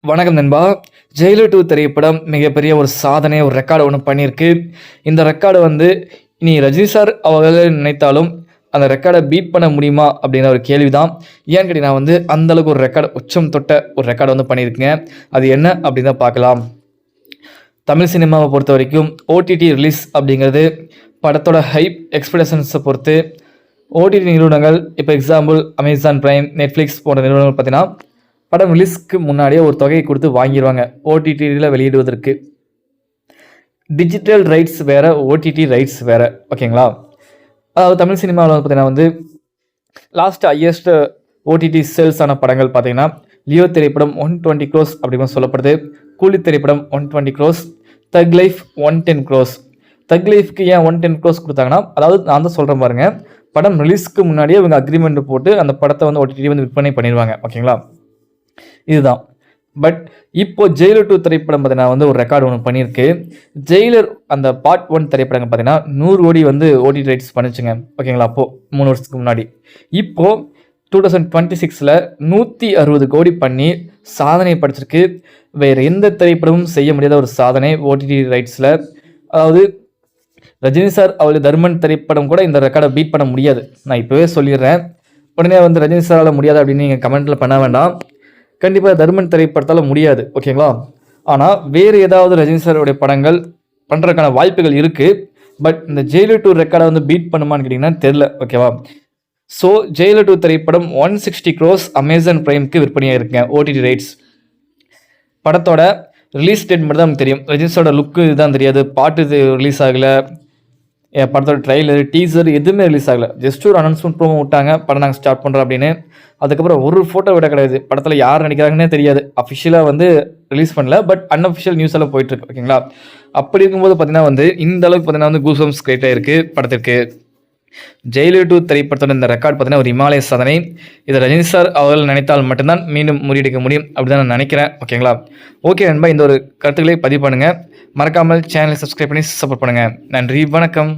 வணக்கம் நண்பா. ஜெயிலர் 2 திரைப்படம் மிகப்பெரிய ஒரு சாதனை, ஒரு ரெக்கார்டு ஒன்று பண்ணியிருக்கு. இந்த ரெக்கார்டு வந்து இனி ரஜினி சார் அவர்கள் நினைத்தாலும் அந்த ரெக்கார்டை பீட் பண்ண முடியுமா அப்படிங்கிற ஒரு கேள்வி தான். ஏன்னு கேட்டிங்கன்னா வந்து அந்தளவுக்கு ஒரு ரெக்கார்டு, உச்சம் தொட்ட ஒரு ரெக்கார்டு வந்து பண்ணியிருக்குங்க. அது என்ன அப்படின்னு தான் பார்க்கலாம். தமிழ் சினிமாவை பொறுத்த வரைக்கும் ஓடிடி ரிலீஸ் அப்படிங்கிறது படத்தோட ஹைப் எக்ஸ்பெக்டேஷன்ஸை பொறுத்து ஓடிடி நிறுவனங்கள், இப்போ எக்ஸாம்பிள் அமேசான் பிரைம், நெட்ஃப்ளிக்ஸ் போன்ற நிறுவனங்கள் பார்த்தீங்கன்னா படம் ரிலீஸ்க்கு முன்னாடியே ஒரு தொகையை கொடுத்து வாங்கிடுவாங்க ஓடிடியில் வெளியிடுவதற்கு. டிஜிட்டல் ரைட்ஸ் வேறு, ஓடிடி ரைட்ஸ் வேறு, ஓகேங்களா? அதாவது தமிழ் சினிமாவில் பார்த்தீங்கன்னா வந்து லாஸ்ட் ஹையஸ்ட் ஓடிடி சேல்ஸ் ஆன படங்கள் பார்த்தீங்கன்னா லியோ திரைப்படம் 120 crores அப்படின்னு சொல்லப்படுது. கூலி திரைப்படம் 120 crores, தக் லைஃப் 110 crores. தக் லைஃப்க்கு ஏன் 110 crores கொடுத்தாங்கன்னா, அதாவது நான் தான் சொல்கிறேன் பாருங்க, படம் ரிலீஸ்க்கு முன்னாடியே இவங்க அக்ரிமெண்ட் போட்டு அந்த படத்தை வந்து ஓடிடி வந்து விற்பனை பண்ணிடுவாங்க, ஓகேங்களா? இதுதான். பட் இப்போ ஜெயிலர் 2 திரைப்படம் பார்த்தீங்கன்னா வந்து ஒரு ரெக்கார்டு ஒன்று பண்ணியிருக்கு. ஜெயிலர் அந்த பார்ட் 1 திரைப்படங்கள் பார்த்தீங்கன்னா 100 கோடி வந்து ஓடிடி ரைட்ஸ் பண்ணிச்சுங்க, ஓகேங்களா? அப்போது 3 வருஷத்துக்கு முன்னாடி. இப்போது 2026ல் 160 கோடி பண்ணி சாதனை படைச்சிருக்கு. வேறு எந்த திரைப்படமும் செய்ய முடியாத ஒரு சாதனை ஓடிடி ரைட்ஸில். அதாவது ரஜினி சார் அவருடைய தர்மன் திரைப்படம் கூட இந்த ரெக்கார்டை பீட் பண்ண முடியாது. நான் இப்போவே சொல்லிடுறேன். உடனே வந்து ரஜினி சாரால் முடியாது அப்படின்னு நீங்கள் கமெண்ட்டில் பண்ண வேண்டாம். கண்டிப்பாக தர்மன் திரைப்படத்தால் முடியாது, ஓகேங்களா? ஆனால் வேறு ஏதாவது ரஜினி சாரோடைய படங்கள் பண்ணுறதுக்கான வாய்ப்புகள் இருக்குது. பட் இந்த ஜெயிலர் 2 ரெக்கார்டை வந்து பீட் பண்ணுமான்னு கேட்டிங்கன்னா தெரில, ஓகேவா? ஸோ ஜெயிலர் 2 திரைப்படம் 160 crores அமேசான் பிரைமுக்கு விற்பனையாக இருக்குங்க ஓடிடி ரைட்ஸ். படத்தோட ரிலீஸ் டேட் மட்டும் தான் நமக்கு தெரியும். ரஜினி சாரோட லுக்கு இதுதான் தெரியாது. பாட்டு இது ரிலீஸ் ஆகலை, படத்தோட ட்ரெய்லர், டீசர் எதுவுமே ரிலீஸ் ஆகலை. ஜஸ்ட் ஒரு அனௌன்ஸ்மெண்ட் ப்ரோமோ விட்டாங்க, படம் நாங்கள் ஸ்டார்ட் பண்ணுறோம் அப்படின்னு. அதுக்கப்புறம் ஒரு ஃபோட்டோ விட கிடையாது. படத்தில் யார் நடிக்கிறாங்கன்னே தெரியாது. அஃபிஷியலாக வந்து ரிலீஸ் பண்ணல, பட் அன்அஃபிஷியல் நியூஸ் எல்லாம் போயிட்டுருக்கு, ஓகேங்களா? அப்படி இருக்கும்போது பார்த்தீங்கன்னா வந்து இந்த அளவுக்கு பார்த்தீங்கன்னா வந்து கூஸ்பம்ஸ் கிரியேட் ஆகிருக்கு படத்திற்கு. ஜெயிலர் 2 திரைப்படத்தோட இந்த ரெக்கார்ட் பார்த்தீங்கன்னா ஒரு இமாலய சாதனை. இதை ரஜினி சார் அவர்கள் நினைத்தால் மட்டும்தான் மீண்டும் முறியடிக்க முடியும் அப்படி தான் நான் நினைக்கிறேன், ஓகேங்களா? ஓகே நண்பா, இந்த ஒரு கருத்துக்களை பதிவு பண்ணுங்கள். மறக்காமல் சேனலை சப்ஸ்கிரைப் பண்ணி சப்போர்ட் பண்ணுங்கள். நன்றி, வணக்கம்.